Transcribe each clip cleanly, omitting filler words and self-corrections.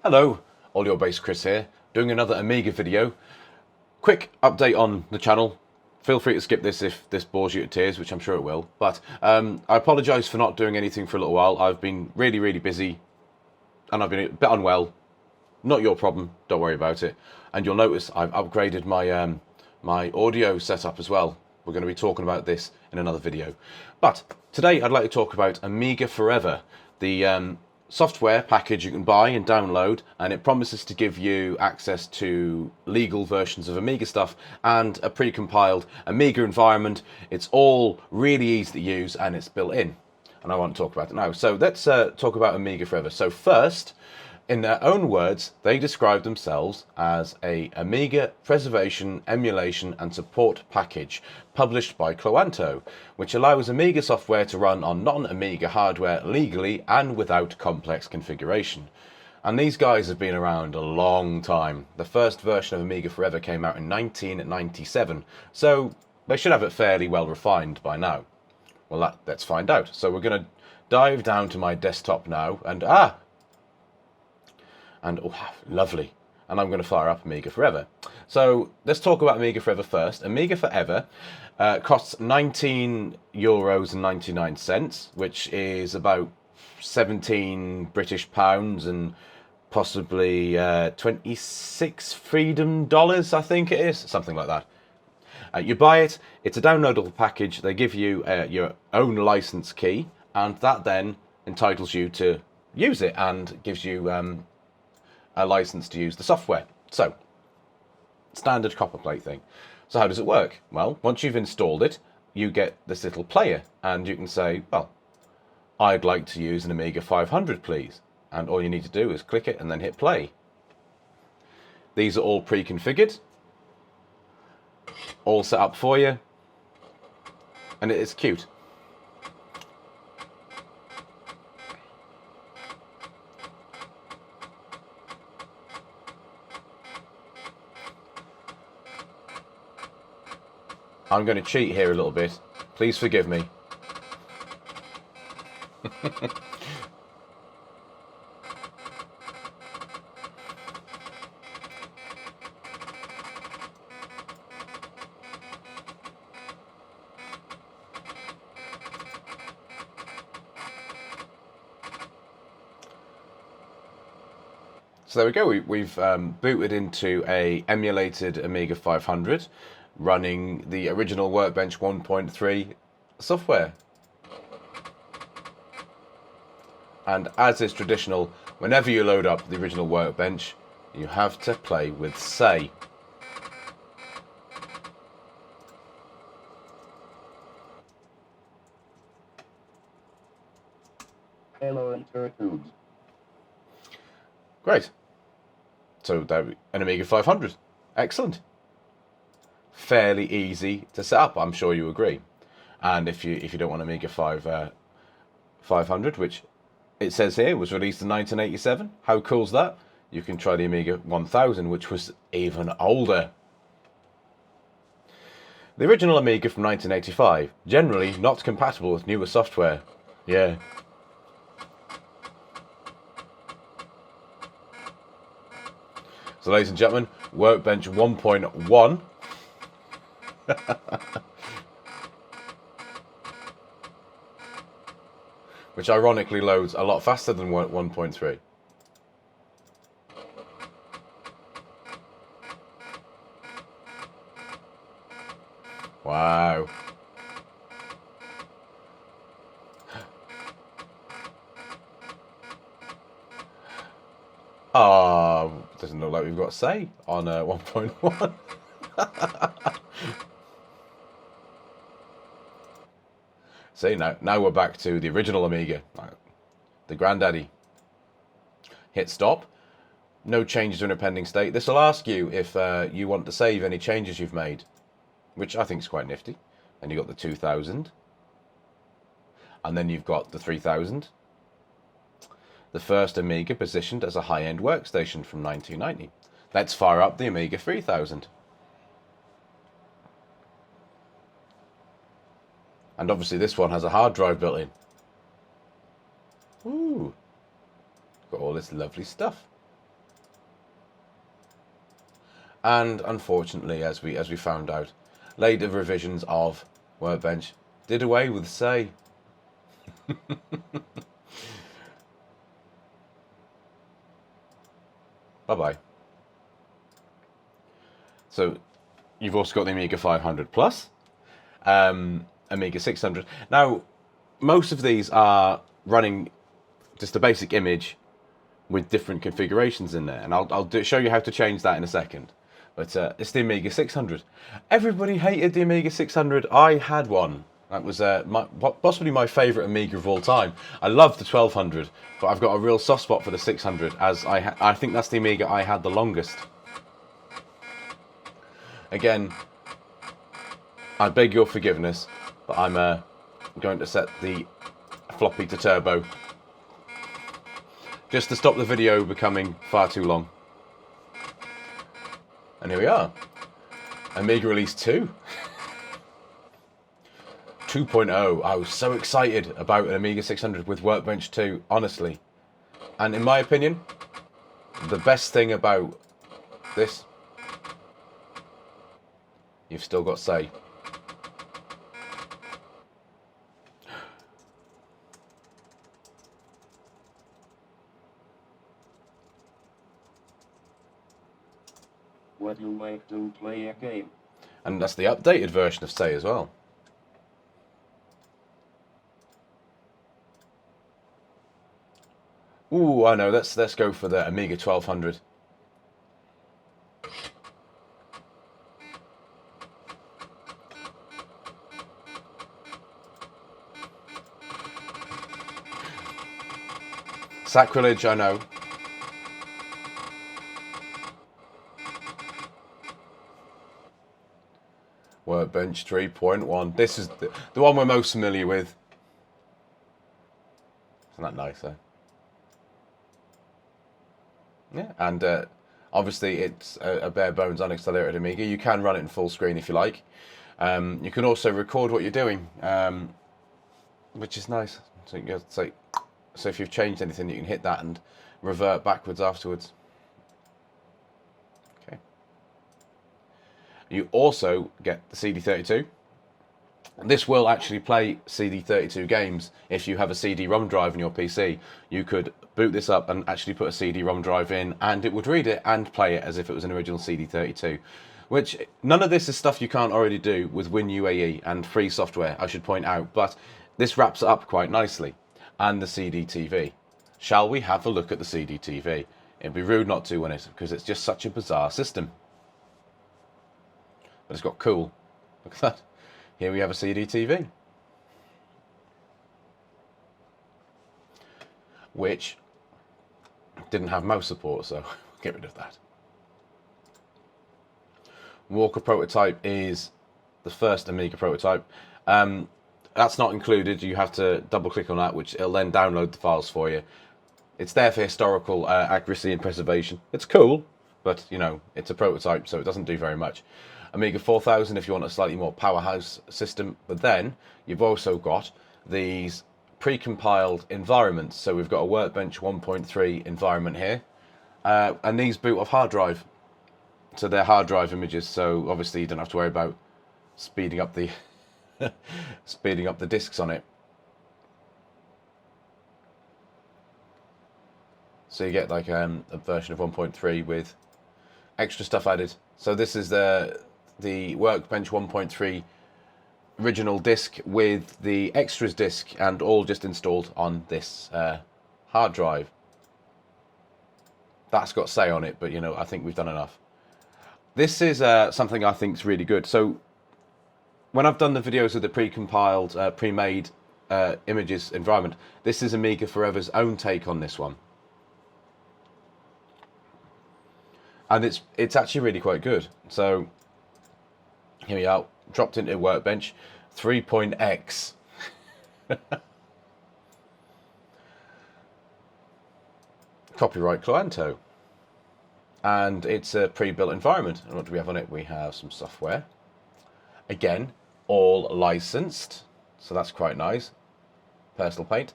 Hello, all your base Chris here, doing another Amiga video. Quick update on the channel. Feel free to skip this if this bores you to tears, which I'm sure it will. But I apologise for not doing anything for a little while. I've been really busy and I've been a bit unwell. Not your problem, don't worry about it. And you'll notice I've upgraded my my audio setup as well. We're going to be talking about this in another video. But today I'd like to talk about Amiga Forever, the software package you can buy and download, and it promises to give you access to legal versions of Amiga stuff and a pre-compiled Amiga environment. It's all really easy to use and it's built in, and I want to talk about it now. So let's talk about Amiga Forever. So first, in their own words, they describe themselves as a Amiga preservation, emulation and support package published by Cloanto, which allows Amiga software to run on non-Amiga hardware legally and without complex configuration. And these guys have been around a long time. The first version of Amiga Forever came out in 1997, so they should have it fairly well refined by now. Well, let's find out. So we're going to dive down to my desktop now, and oh, lovely. And I'm going to fire up Amiga Forever. So let's talk about Amiga Forever first. Amiga Forever costs €19.99, which is about 17 British pounds and possibly 26 freedom dollars, I think it is, something like that. You buy it, it's a downloadable package, they give you your own license key, and that then entitles you to use it and gives you a license to use the software. So, standard copperplate thing. So how does it work? Well, once you've installed it, you get this little player, and you can say, well, I'd like to use an Amiga 500, please. And all you need to do is click it and then hit play. These are all pre-configured, all set up for you, and it is cute. I'm going to cheat here a little bit. Please forgive me. So there we go. We've booted into a emulated Amiga 500 running the original Workbench 1.3 software. And as is traditional, whenever you load up the original Workbench, you have to play with say. Great. So there, an Amiga 500. Excellent. Fairly easy to set up, I'm sure you agree. And if you don't want Amiga 500, which it says here was released in 1987, how cool's that? You can try the Amiga 1000, which was even older. The original Amiga from 1985, generally not compatible with newer software. Yeah. So ladies and gentlemen, Workbench 1.1. Which ironically loads a lot faster than 1.3. Wow. Doesn't look like we've got say on 1.1. See, now we're back to the original Amiga, the granddaddy. Hit stop. No changes are in a pending state. This will ask you if you want to save any changes you've made, which I think is quite nifty. Then you've got the 2000, and then you've got the 3000. The first Amiga positioned as a high-end workstation from 1990. Let's fire up the Amiga 3000. And obviously this one has a hard drive built in. Ooh. Got all this lovely stuff. And unfortunately, as we found out, later revisions of Workbench did away with say. Bye-bye. So you've also got the Amiga 500 Plus, Amiga 600. Now, most of these are running just a basic image with different configurations in there, and I'll show you how to change that in a second. But it's the Amiga 600. Everybody hated the Amiga 600. I had one. That was possibly my favourite Amiga of all time. I love the 1200, but I've got a real soft spot for the 600, as I think that's the Amiga I had the longest. Again, I beg your forgiveness, but I'm going to set the floppy to turbo, just to stop the video becoming far too long. And here we are. Amiga Release 2. 2.0. I was so excited about an Amiga 600 with Workbench 2, honestly. And in my opinion, the best thing about this, you've still got say. Would you like to play a game? And that's the updated version of say as well. Ooh, I know. Let's go for the Amiga 1200. Sacrilege, I know. Workbench 3.1. This is the one we're most familiar with. Isn't that nice, though? Yeah, and obviously it's a bare bones unaccelerated Amiga. You can run it in full screen if you like. You can also record what you're doing, which is nice. So you can say, so if you've changed anything, you can hit that and revert backwards afterwards. Okay. You also get the CD32. This will actually play CD32 games. If you have a CD-ROM drive in your PC, you could boot this up and actually put a CD-ROM drive in, and it would read it and play it as if it was an original CD32. Which, none of this is stuff you can't already do with WinUAE and free software, I should point out, but this wraps it up quite nicely. And the CD-TV. Shall we have a look at the CD-TV? It'd be rude not to, wouldn't it? Because it's just such a bizarre system. But it's got cool. Look at that. Here we have a CD-TV, which didn't have mouse support, so get rid of that. Walker prototype is the first Amiga prototype. That's not included. You have to double click on that, which it'll then download the files for you. It's there for historical accuracy and preservation. It's cool, but you know, it's a prototype, so it doesn't do very much. Amiga 4000 if you want a slightly more powerhouse system, but then you've also got these pre-compiled environments. So we've got a Workbench 1.3 environment here, and these boot off hard drive. So they're hard drive images, so obviously you don't have to worry about speeding up the speeding up the disks on it. So you get like a version of 1.3 with extra stuff added. So this is the Workbench 1.3 original disk with the extras disk, and all just installed on this hard drive. That's got say on it, but you know, I think we've done enough. This is something I think is really good. So when I've done the videos of the pre-compiled, pre-made images environment, this is Amiga Forever's own take on this one. And it's actually really quite good. So here we are, dropped into Workbench 3.x. Copyright Cloanto. And it's a pre-built environment. And what do we have on it? We have some software. Again, all licensed. So that's quite nice. Personal Paint.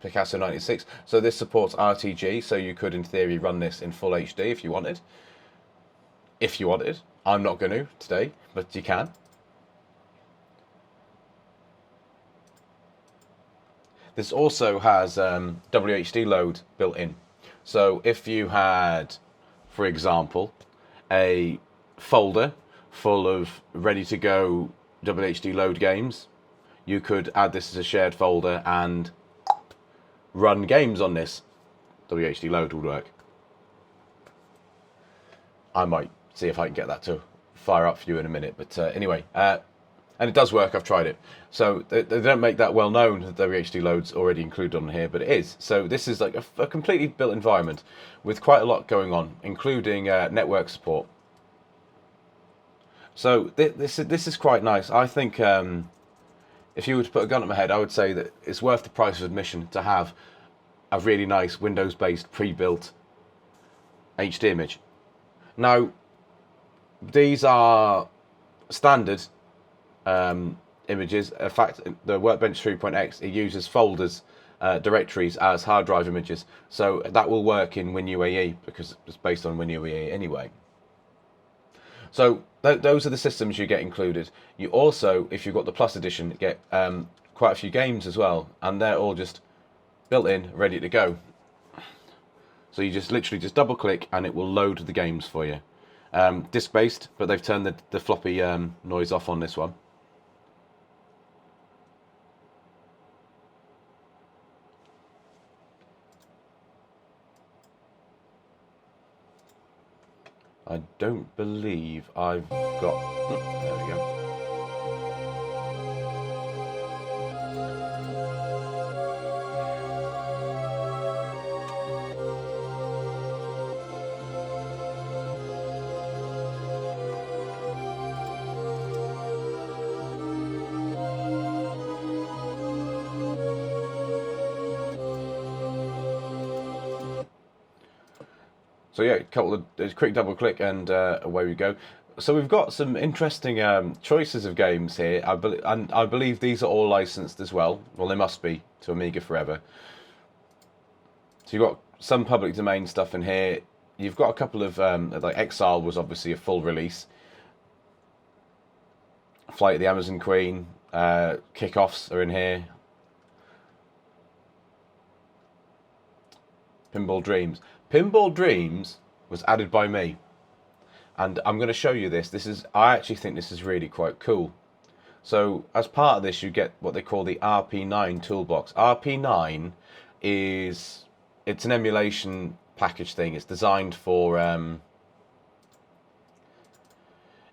Picasso 96. So this supports RTG, so you could in theory run this in full HD if you wanted. if you wanted. I'm not going to today, but you can. This also has WHD load built in. So if you had, for example, a folder full of ready to go WHD load games, you could add this as a shared folder and run games on this. WHD load would work. I might see if I can get that to fire up for you in a minute, but anyway, and it does work. I've tried it. So they don't make that well known that WHD load's already included on here, but it is. So this is like a completely built environment with quite a lot going on, including network support. So this is quite nice. I think if you were to put a gun at my head, I would say that it's worth the price of admission to have a really nice Windows-based pre-built HD image. Now, these are standard images. In fact, the Workbench 3.x, it uses folders, directories as hard drive images. So that will work in WinUAE because it's based on WinUAE anyway. So those are the systems you get included. You also, if you've got the Plus edition, get quite a few games as well, and they're all just built in, ready to go. So you just literally just double click and it will load the games for you. Disk based, but they've turned the floppy noise off on this one. I don't believe I've got... there we go. So yeah, a quick double click and away we go. So we've got some interesting choices of games here. I believe these are all licensed as well. Well, they must be to Amiga Forever. So you've got some public domain stuff in here. You've got a couple of like Exile was obviously a full release. Flight of the Amazon Queen, Kickoffs are in here. Pinball Dreams. Pinball Dreams was added by me, and I'm going to show you this. I actually think this is really quite cool. So as part of this, you get what they call the Rp9 Toolbox. Rp9 it's an emulation package thing. It's designed for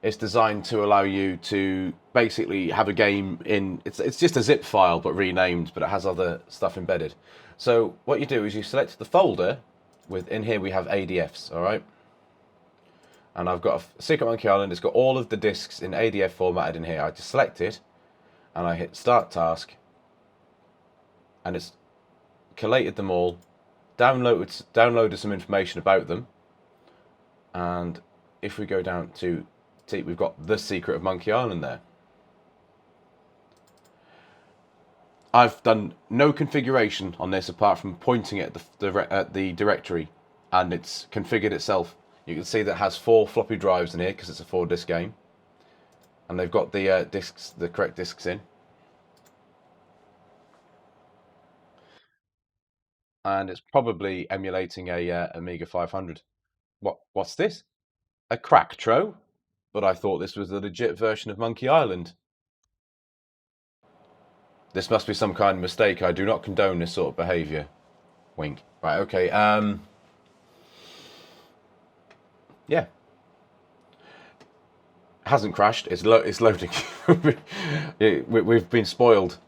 it's designed to allow you to basically have a game in... It's just a zip file, but renamed, but it has other stuff embedded. So what you do is you select the folder. In here we have ADFs, all right? And I've got a Secret Monkey Island. It's got all of the discs in ADF formatted in here. I just select it, and I hit Start Task, and it's collated them all, downloaded some information about them, and if we go down to... we've got the Secret of Monkey Island there. I've done no configuration on this apart from pointing at the directory, and it's configured itself. You can see that it has 4 floppy drives in here because it's a 4-disc game, and they've got the discs, the correct discs in. And it's probably emulating a Amiga 500. What's this? A Cracktro? But I thought this was the legit version of Monkey Island. This must be some kind of mistake. I do not condone this sort of behaviour. Wink. Right, okay. Yeah. It hasn't crashed. It's loading. We've been spoiled.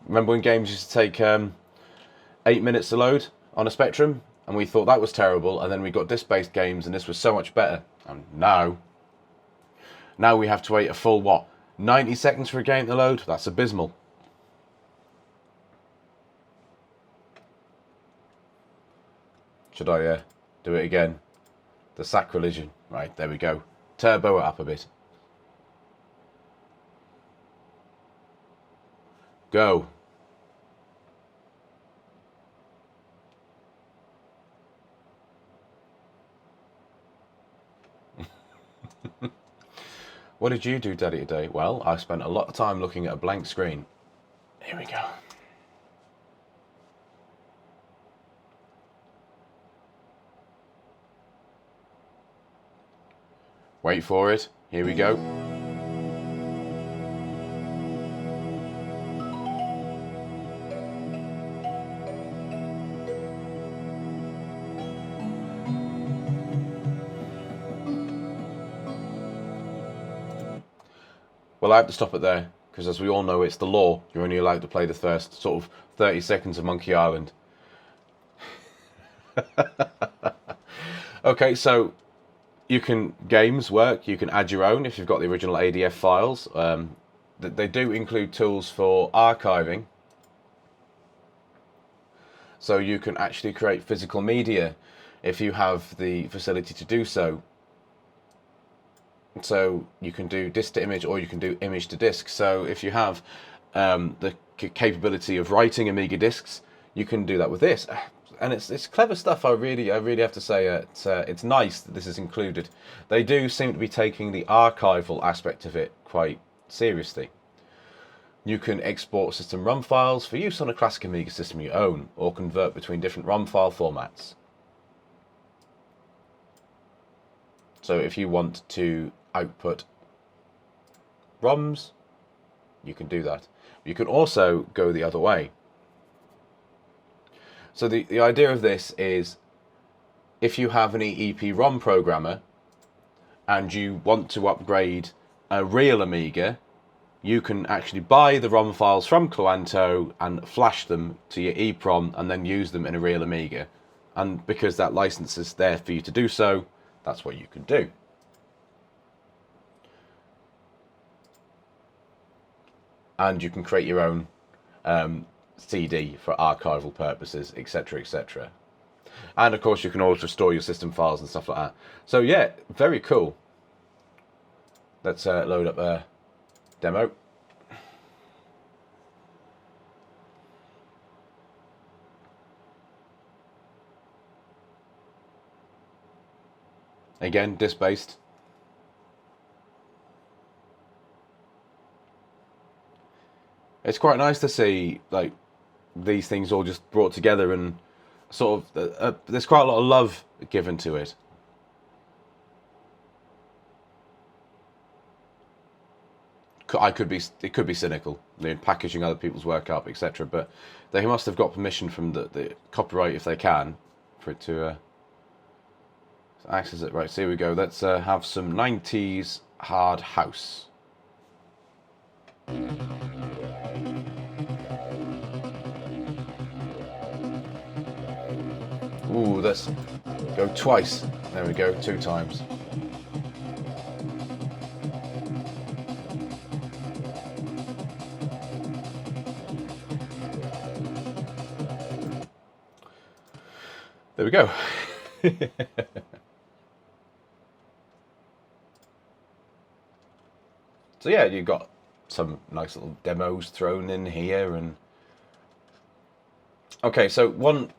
Remember when games used to take 8 minutes to load on a Spectrum? And we thought that was terrible. And then we got disc-based games and this was so much better. And now we have to wait a full, 90 seconds for a game to load? That's abysmal. Should I do it again? The sacrilege. Right, there we go. Turbo it up a bit. Go. What did you do, Daddy, today? Well, I spent a lot of time looking at a blank screen. Here we go. Wait for it. Here we go. Well, I have to stop it there, because as we all know, it's the law. You're only allowed to play the first sort of 30 seconds of Monkey Island. Okay, so games work. You can add your own if you've got the original ADF files. They do include tools for archiving. So you can actually create physical media if you have the facility to do so. So you can do disk to image, or you can do image to disk. So if you have the capability of writing Amiga disks, you can do that with this. And it's clever stuff. I really have to say it's nice that this is included. They do seem to be taking the archival aspect of it quite seriously. You can export system ROM files for use on a classic Amiga system you own, or convert between different ROM file formats. So if you want to output ROMs, you can do that. You can also go the other way. So the idea of this is, if you have an EEPROM programmer and you want to upgrade a real Amiga, you can actually buy the ROM files from Cluanto and flash them to your EEPROM and then use them in a real Amiga. And because that license is there for you to do so, that's what you can do. And you can create your own CD for archival purposes, etc, etc. And of course you can always restore your system files and stuff like that. So yeah, very cool. Let's load up a demo. Again, disk based. It's quite nice to see like these things all just brought together, and sort of there's quite a lot of love given to it. It could be cynical, packaging other people's work up, etc. But they must have got permission from the copyright, if they can, for it to access it. Right, so here we go. Let's have some 90s hard house. Ooh, let's go twice. There we go, 2 times. There we go. So yeah, you've got some nice little demos thrown in here. And okay, so one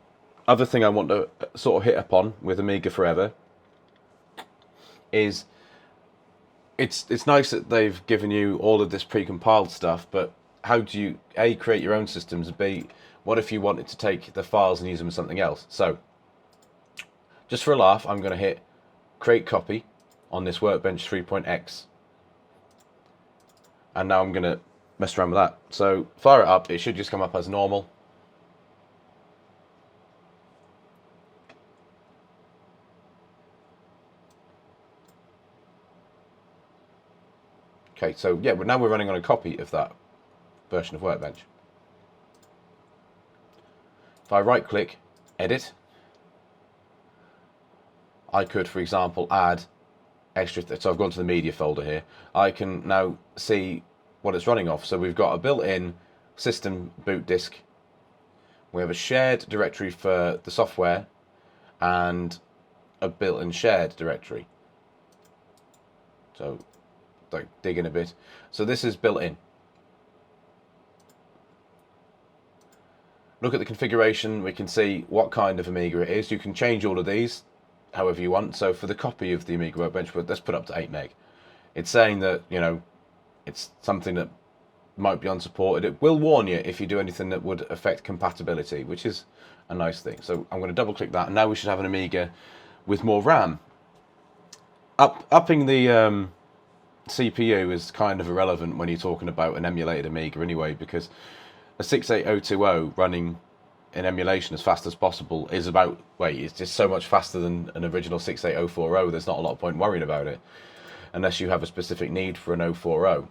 other thing I want to sort of hit upon with Amiga Forever is it's nice that they've given you all of this pre-compiled stuff, but how do you A, create your own systems, B, what if you wanted to take the files and use them in something else? So just for a laugh, I'm going to hit create copy on this Workbench 3.x, and now I'm going to mess around with that. So fire it up, it should just come up as normal. Okay, so yeah, now we're running on a copy of that version of Workbench. If I right click, edit, I could, for example, add extra, so I've gone to the media folder here. I can now see what it's running off. So we've got a built-in system boot disk. We have a shared directory for the software and a built-in shared directory. So like dig in a bit. So this is built in. Look at the configuration, we can see what kind of Amiga it is. You can change all of these however you want. So for the copy of the Amiga Workbench, let's put up to 8 meg. It's saying that, you know, it's something that might be unsupported. It will warn you if you do anything that would affect compatibility, which is a nice thing. So I'm going to double click that, and now we should have an Amiga with more RAM. Upping the CPU is kind of irrelevant when you're talking about an emulated Amiga anyway, because a 68020 running in emulation as fast as possible is about, it's just so much faster than an original 68040. There's not a lot of point worrying about it unless you have a specific need for an 040.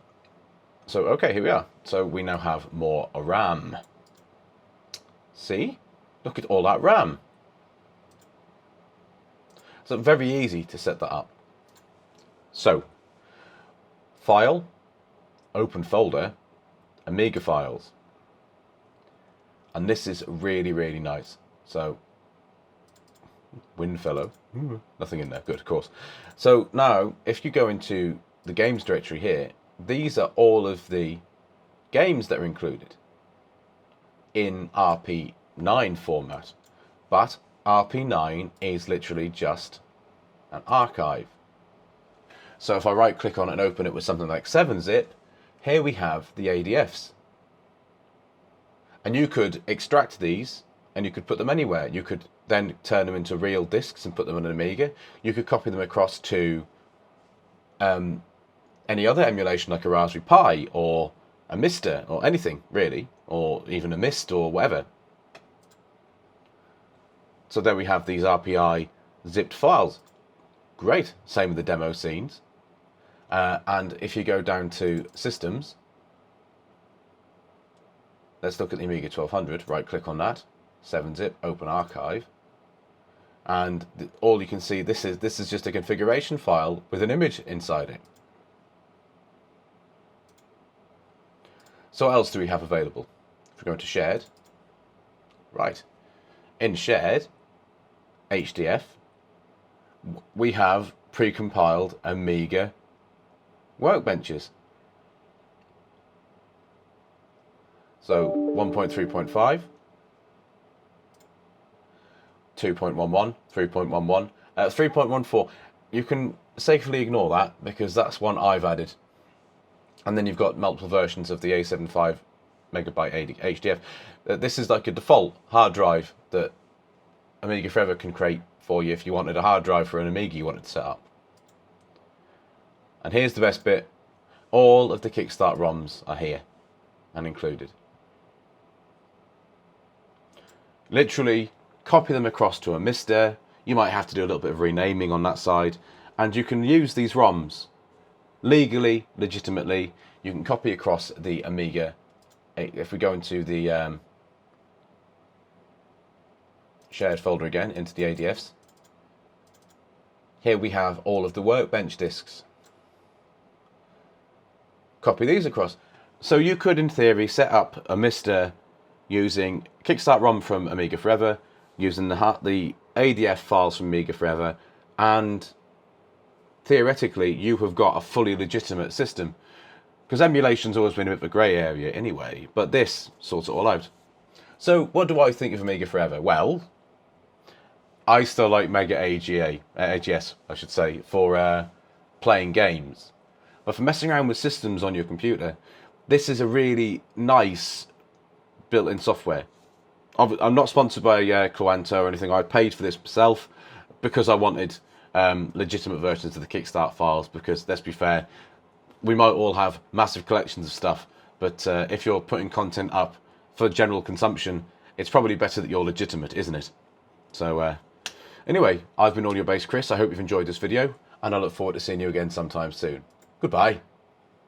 So okay, here we are. So we now have more RAM. See? Look at all that RAM. So very easy to set that up. So, File, Open Folder, Amiga Files. And this is really, really nice. So, Winfellow, nothing in there, good, of course. So now, if you go into the games directory here, these are all of the games that are included in Rp9 format. But Rp9 is literally just an archive. So if I right click on it and open it with something like 7-zip, here we have the ADFs. And you could extract these and you could put them anywhere. You could then turn them into real disks and put them on an Amiga. You could copy them across to any other emulation like a Raspberry Pi or a Mister or anything really, or even a Mist or whatever. So there we have these RPI zipped files. Great, same with the demo scenes. And if you go down to Systems, let's look at the Amiga 1200, right click on that, 7-zip, open archive. And all you can see, this is just a configuration file with an image inside it. So what else do we have available? If we go into Shared, right, in Shared, HDF, we have pre-compiled Amiga workbenches. So 1.3.5, 2.11, 3.11, 3.14. You can safely ignore that because that's one I've added. And then you've got multiple versions of the A75 megabyte HDF. This is like a default hard drive that Amiga Forever can create for you if you wanted a hard drive for an Amiga you wanted to set up. And here's the best bit. All of the Kickstart Roms are here and included. Literally copy them across to a Mister. You might have to do a little bit of renaming on that side, and you can use these ROMs legally, legitimately. You can copy across the Amiga. If we go into the shared folder again, into the ADFs, here we have all of the workbench disks. Copy these across. So you could, in theory, set up a Mister using Kickstart ROM from Amiga Forever, using the ADF files from Amiga Forever, and theoretically you have got a fully legitimate system. Because emulation's always been a bit of a grey area anyway, but this sorts it all out. So what do I think of Amiga Forever? Well, I still like Mega AGS, I should say, for playing games. But for messing around with systems on your computer, this is a really nice built-in software. I'm not sponsored by Quanto or anything. I paid for this myself because I wanted legitimate versions of the Kickstart files, because let's be fair, we might all have massive collections of stuff, but if you're putting content up for general consumption, it's probably better that you're legitimate, isn't it? So anyway, I've been Audio Based Chris. I hope you've enjoyed this video, and I look forward to seeing you again sometime soon. Goodbye.